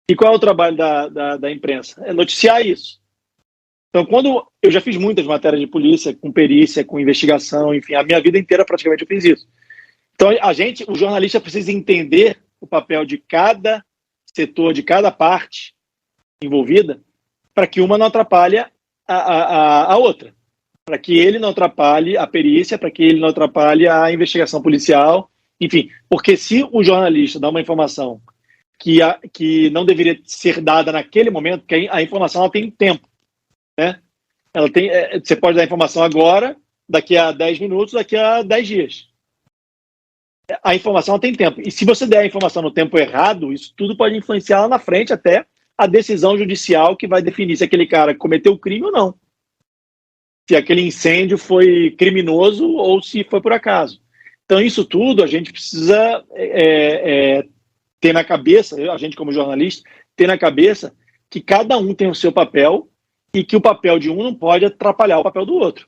E qual é o trabalho da imprensa? É noticiar isso. Então, quando eu já fiz muitas matérias de polícia, com perícia, com investigação, enfim, a minha vida inteira praticamente eu fiz isso. Então, o jornalista precisa entender o papel de cada setor, de cada parte envolvida, para que uma não atrapalhe a outra. Para que ele não atrapalhe a perícia, para que ele não atrapalhe a investigação policial, enfim. Porque se o jornalista dá uma informação que não deveria ser dada naquele momento, porque a informação ela tem tempo. Né? Você pode dar a informação agora, daqui a 10 minutos, daqui a 10 dias. A informação tem tempo. E se você der a informação no tempo errado, isso tudo pode influenciar lá na frente até a decisão judicial que vai definir se aquele cara cometeu o crime ou não. Se aquele incêndio foi criminoso ou se foi por acaso. Então, isso tudo a gente precisa ter na cabeça, a gente como jornalista, ter na cabeça que cada um tem o seu papel e que o papel de um não pode atrapalhar o papel do outro.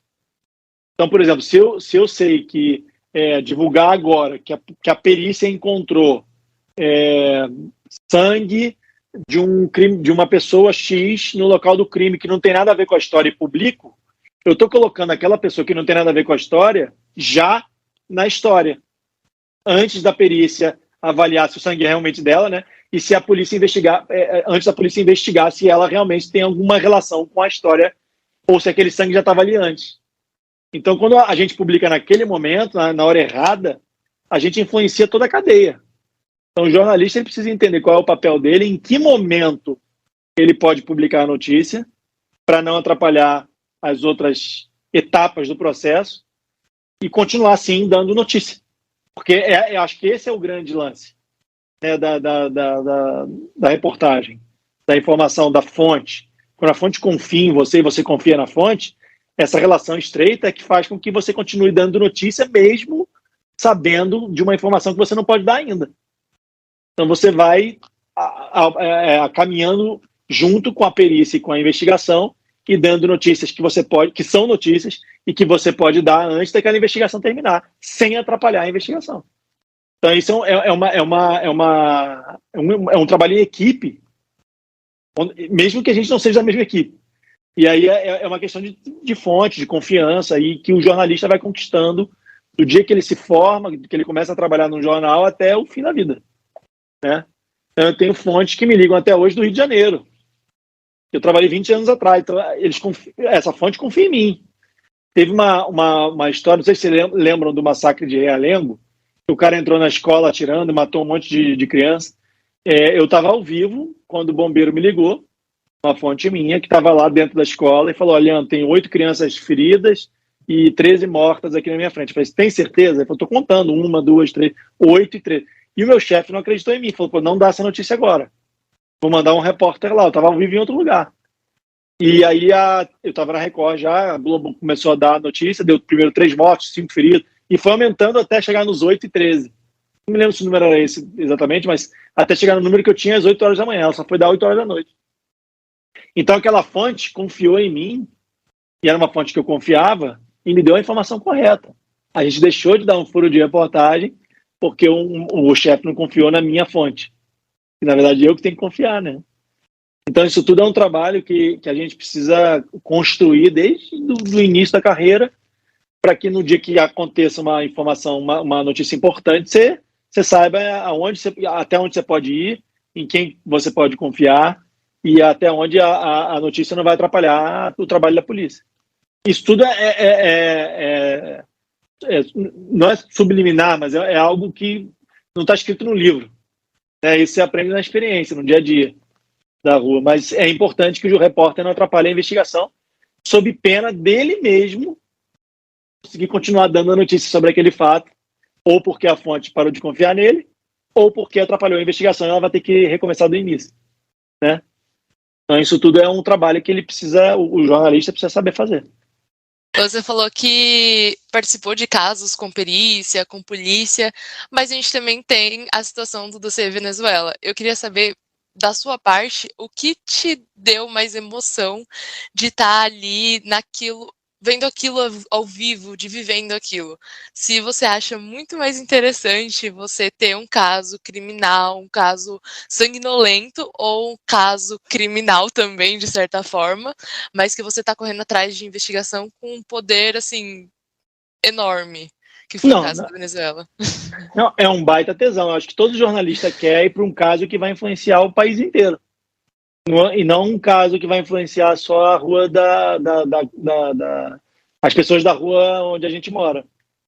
Então, por exemplo, se eu sei que divulgar agora que a perícia encontrou sangue de um crime, de uma pessoa X no local do crime que não tem nada a ver com a história e publico, eu estou colocando aquela pessoa que não tem nada a ver com a história já na história, antes da perícia avaliar se o sangue é realmente dela, né? E se a polícia investigar, antes da polícia investigar se ela realmente tem alguma relação com a história ou se aquele sangue já estava ali antes. Então, quando a gente publica naquele momento, na hora errada, a gente influencia toda a cadeia. Então, o jornalista ele precisa entender qual é o papel dele, em que momento ele pode publicar a notícia, para não atrapalhar as outras etapas do processo e continuar, assim, dando notícia. Porque eu acho que esse é o grande lance, né, da reportagem, da informação, da fonte. Quando a fonte confia em você e você confia na fonte, essa relação estreita é que faz com que você continue dando notícia mesmo sabendo de uma informação que você não pode dar ainda. Então você vai caminhando junto com a perícia e com a investigação e dando notícias que são notícias e que você pode dar antes daquela investigação terminar, sem atrapalhar a investigação. Então isso é um trabalho em equipe, mesmo que a gente não seja da mesma equipe. E aí é uma questão de fonte, de confiança, e que o jornalista vai conquistando do dia que ele se forma, que ele começa a trabalhar no jornal até o fim da vida. Né? Eu tenho fontes que me ligam até hoje do Rio de Janeiro. Eu trabalhei 20 anos atrás, então essa fonte confia em mim. Teve uma história, não sei se vocês lembram do massacre de Realengo, que o cara entrou na escola atirando e matou um monte de criança. Eu estava ao vivo quando o bombeiro me ligou, uma fonte minha, que estava lá dentro da escola e falou: olha, tem 8 crianças feridas e 13 mortas aqui na minha frente. Eu falei: tem certeza? Ele falou: estou contando, 1, 2, 3, 8 e 13. E o meu chefe não acreditou em mim, falou: pô, não dá essa notícia agora. Vou mandar um repórter lá, eu estava ao vivo em outro lugar. E aí eu estava na Record já, a Globo começou a dar a notícia, deu primeiro 3 mortos, 5 feridos, e foi aumentando até chegar nos 8 e 13. Não me lembro se o número era esse exatamente, mas até chegar no número que eu tinha às 8 horas da manhã, ela só foi dar 8 horas da noite. Então aquela fonte confiou em mim, e era uma fonte que eu confiava, e me deu a informação correta. A gente deixou de dar um furo de reportagem porque o chefe não confiou na minha fonte. E, na verdade, eu que tenho que confiar, né? Então isso tudo é um trabalho que a gente precisa construir desde o início da carreira, para que no dia que aconteça uma informação, uma notícia importante, você saiba até onde você pode ir, em quem você pode confiar, e até onde a notícia não vai atrapalhar o trabalho da polícia. Isso tudo não é subliminar, mas é algo que não está escrito no livro. Isso você aprende na experiência, no dia a dia da rua. Mas é importante que o repórter não atrapalhe a investigação, sob pena dele mesmo conseguir continuar dando a notícia sobre aquele fato, ou porque a fonte parou de confiar nele, ou porque atrapalhou a investigação e ela vai ter que recomeçar do início, né? Então isso tudo é um trabalho que o jornalista precisa saber fazer. Você falou que participou de casos com perícia, com polícia, mas a gente também tem a situação do dossiê Venezuela. Eu queria saber, da sua parte, o que te deu mais emoção de estar ali naquilo, vendo aquilo ao vivo, de vivendo aquilo. Se você acha muito mais interessante você ter um caso criminal, um caso sanguinolento ou um caso criminal também, de certa forma, mas que você está correndo atrás de investigação com um poder, assim, enorme, que foi o caso da Venezuela. Não, é um baita tesão. Eu acho que todo jornalista quer ir para um caso que vai influenciar o país inteiro. E não um caso que vai influenciar só a rua as pessoas da rua onde a gente mora,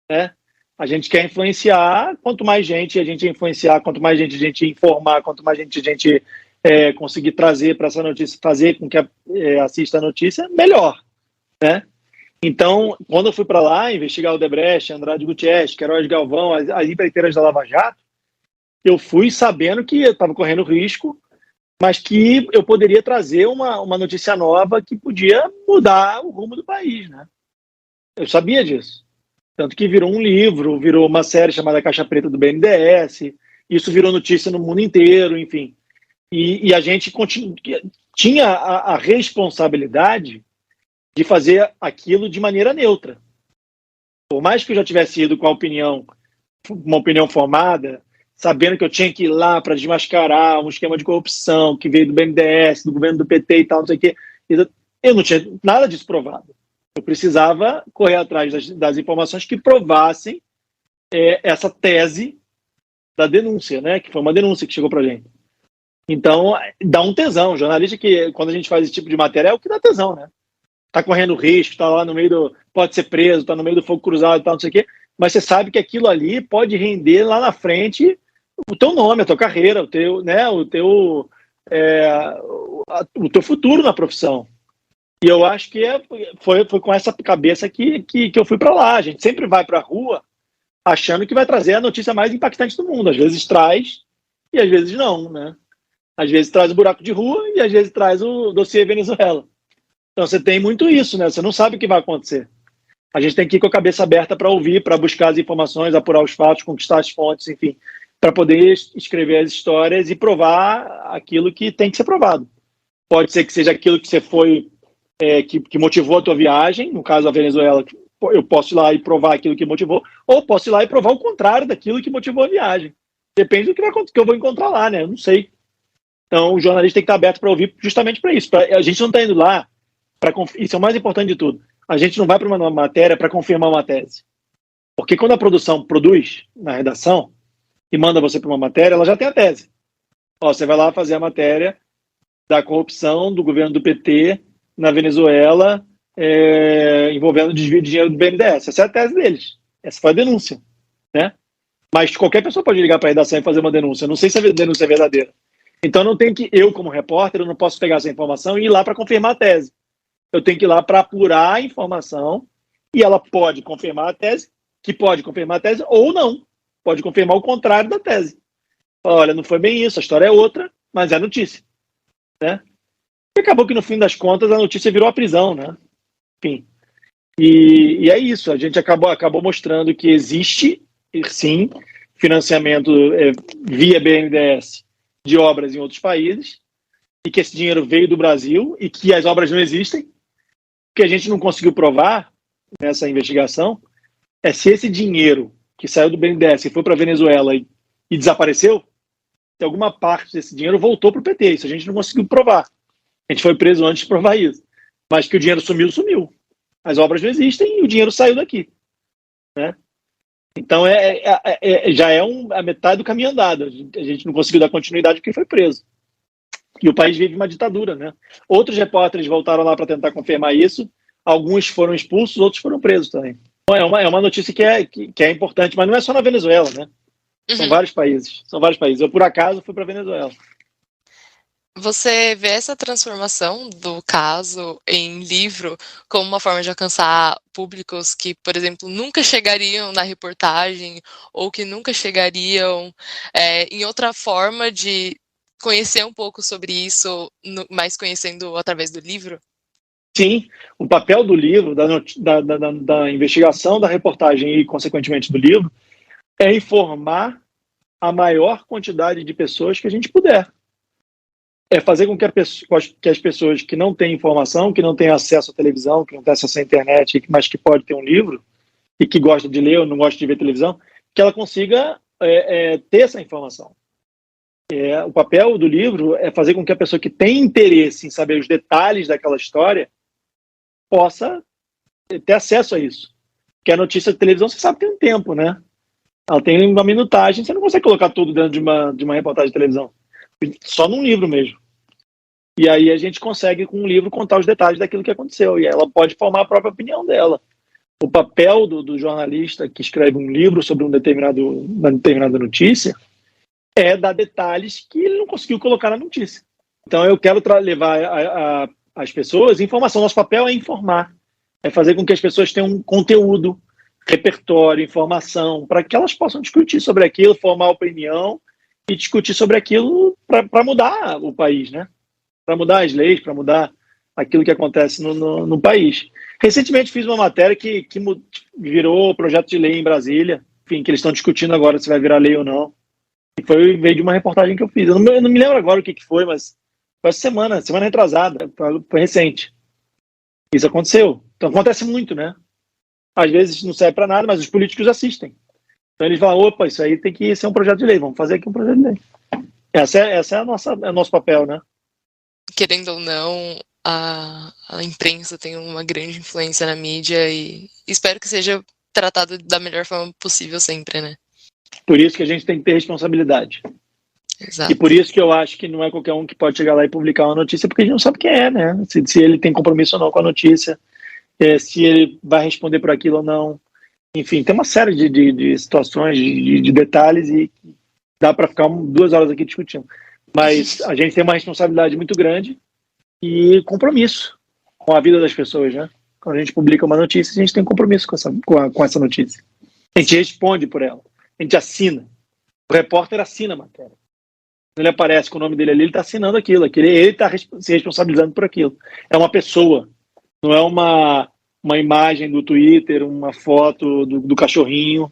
né? A gente quer influenciar, quanto mais gente a gente influenciar, quanto mais gente a gente informar, quanto mais gente a gente conseguir trazer para essa notícia, fazer com que assista a notícia, melhor, né? Então, quando eu fui para lá investigar o Odebrecht, Andrade Gutierrez, Queiroz Galvão, as empreiteiras da Lava Jato, eu fui sabendo que eu estava correndo risco, mas que eu poderia trazer uma notícia nova que podia mudar o rumo do país, né? Eu sabia disso. Tanto que virou um livro, virou uma série chamada Caixa Preta do BNDES, isso virou notícia no mundo inteiro, enfim. E a gente tinha a responsabilidade de fazer aquilo de maneira neutra. Por mais que eu já tivesse ido com uma opinião formada, sabendo que eu tinha que ir lá para desmascarar um esquema de corrupção que veio do BNDES, do governo do PT e tal, não sei o quê. Eu não tinha nada disso provado. Eu precisava correr atrás das informações que provassem essa tese da denúncia, né? Que foi uma denúncia que chegou para a gente. Então, dá um tesão. O jornalista, que quando a gente faz esse tipo de matéria, é o que dá tesão, né? Tá correndo risco, tá lá no meio pode ser preso, tá no meio do fogo cruzado e tal, não sei o quê, mas você sabe que aquilo ali pode render lá na frente o teu nome, a tua carreira, o teu futuro na profissão. E eu acho que foi com essa cabeça que eu fui para lá. A gente sempre vai para a rua achando que vai trazer a notícia mais impactante do mundo. Às vezes traz e às vezes não, né? Às vezes traz o buraco de rua e às vezes traz o dossiê Venezuela. Então você tem muito isso, né? Você não sabe o que vai acontecer. A gente tem que ir com a cabeça aberta para ouvir, para buscar as informações, apurar os fatos, conquistar as fontes, enfim, para poder escrever as histórias e provar aquilo que tem que ser provado. Pode ser que seja aquilo que você foi, que motivou a tua viagem, no caso a Venezuela, eu posso ir lá e provar aquilo que motivou, ou posso ir lá e provar o contrário daquilo que motivou a viagem. Depende do que eu vou encontrar lá, né? Eu não sei. Então o jornalista tem que estar aberto para ouvir justamente para isso. A gente não está indo lá isso é o mais importante de tudo. A gente não vai para uma matéria para confirmar uma tese. Porque quando a produção produz na redação e manda você para uma matéria, ela já tem a tese. Você vai lá fazer a matéria da corrupção do governo do PT na Venezuela envolvendo desvio de dinheiro do BNDES. Essa é a tese deles. Essa foi a denúncia, né? Mas qualquer pessoa pode ligar para a redação e fazer uma denúncia. Eu não sei se a denúncia é verdadeira. Então não tem que eu, como repórter, eu não posso pegar essa informação e ir lá para confirmar a tese. Eu tenho que ir lá para apurar a informação e ela pode confirmar a tese, ou não. Pode confirmar o contrário da tese. Olha, não foi bem isso, a história é outra, mas é notícia, né? E acabou que no fim das contas a notícia virou a prisão, né? Enfim. E é isso, a gente acabou mostrando que existe, sim, financiamento via BNDES de obras em outros países e que esse dinheiro veio do Brasil e que as obras não existem. O que a gente não conseguiu provar nessa investigação é se esse dinheiro que saiu do BNDES e foi para a Venezuela e desapareceu, se alguma parte desse dinheiro voltou para o PT. Isso a gente não conseguiu provar. A gente foi preso antes de provar isso. Mas que o dinheiro sumiu. As obras não existem e o dinheiro saiu daqui, né? Então já é a metade do caminho andado. A gente não conseguiu dar continuidade porque foi preso. E o país vive uma ditadura, né? Outros repórteres voltaram lá para tentar confirmar isso. Alguns foram expulsos, outros foram presos também. Então, é uma notícia que é importante, mas não é só na Venezuela, né? São vários países. Eu, por acaso, fui para a Venezuela. Você vê essa transformação do caso em livro como uma forma de alcançar públicos que, por exemplo, nunca chegariam na reportagem ou que nunca chegariam em outra forma de conhecer um pouco sobre isso, mas conhecendo através do livro? Sim, o papel do livro, da investigação, da reportagem e, consequentemente, do livro, é informar a maior quantidade de pessoas que a gente puder. É fazer com que as pessoas que não têm informação, que não têm acesso à televisão, que não têm acesso à internet, mas que pode ter um livro, e que gosta de ler ou não gosta de ver televisão, que ela consiga ter essa informação. O papel do livro é fazer com que a pessoa que tem interesse em saber os detalhes daquela história possa ter acesso a isso. Porque a notícia de televisão, você sabe que tem um tempo, né? Ela tem uma minutagem, você não consegue colocar tudo dentro de uma reportagem de televisão. Só num livro mesmo. E aí a gente consegue, com um livro, contar os detalhes daquilo que aconteceu. E ela pode formar a própria opinião dela. O papel do jornalista que escreve um livro sobre uma determinada notícia é dar detalhes que ele não conseguiu colocar na notícia. Então eu quero levar às pessoas informação. Nosso papel é informar. É fazer com que as pessoas tenham um conteúdo, repertório, informação, para que elas possam discutir sobre aquilo, formar opinião e discutir sobre aquilo para mudar o país, né? Para mudar as leis, para mudar aquilo que acontece no país. Recentemente fiz uma matéria que virou projeto de lei em Brasília, enfim, que eles estão discutindo agora se vai virar lei ou não. E veio de uma reportagem que eu fiz. Eu não me lembro agora o que foi, mas foi essa semana retrasada, foi recente. Isso aconteceu. Então acontece muito, né? Às vezes não serve para nada, mas os políticos assistem. Então eles falam, opa, isso aí tem que ser um projeto de lei, vamos fazer aqui um projeto de lei. Essa é o nosso papel, né? Querendo ou não, a imprensa tem uma grande influência na mídia e espero que seja tratado da melhor forma possível sempre, né? Por isso que a gente tem que ter responsabilidade. Exato. E por isso que eu acho que não é qualquer um que pode chegar lá e publicar uma notícia, porque a gente não sabe quem é, né? Se ele tem compromisso ou não com a notícia, se ele vai responder por aquilo ou não. Enfim, tem uma série de situações, de detalhes, e dá para ficar 2 horas aqui discutindo. Mas a gente tem uma responsabilidade muito grande e compromisso com a vida das pessoas, né? Quando a gente publica uma notícia, a gente tem compromisso com essa notícia. A gente responde por ela. A gente assina. O repórter assina a matéria. Quando ele aparece com o nome dele ali, ele está assinando aquilo. Ele está se responsabilizando por aquilo. É uma pessoa. Não é uma imagem do Twitter, uma foto do cachorrinho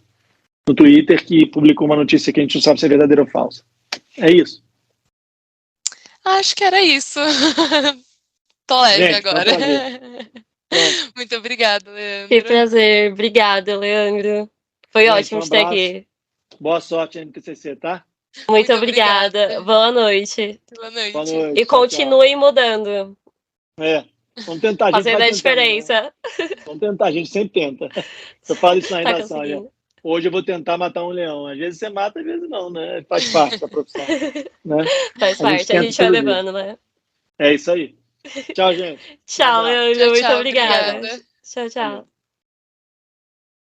no Twitter que publicou uma notícia que a gente não sabe se é verdadeira ou falsa. É isso. Acho que era isso. Tô leve Gente, agora. Muito obrigada, Leandro. Que prazer. Obrigada, Leandro. Foi ótimo estar aqui. Boa sorte no TCC, tá? Muito obrigada. Boa noite. Boa noite. Boa noite. E continuem mudando. Vamos tentar. Fazendo a diferença. Né? Vamos tentar, a gente sempre tenta. Eu falo isso na redação. Hoje eu vou tentar matar um leão. Às vezes você mata, às vezes não, né? Faz parte da profissão. Né? Faz parte, a gente vai levando, né? É isso aí. Tchau, gente. Tchau, Leandro. Muito obrigada. Obrigada. Tchau, tchau.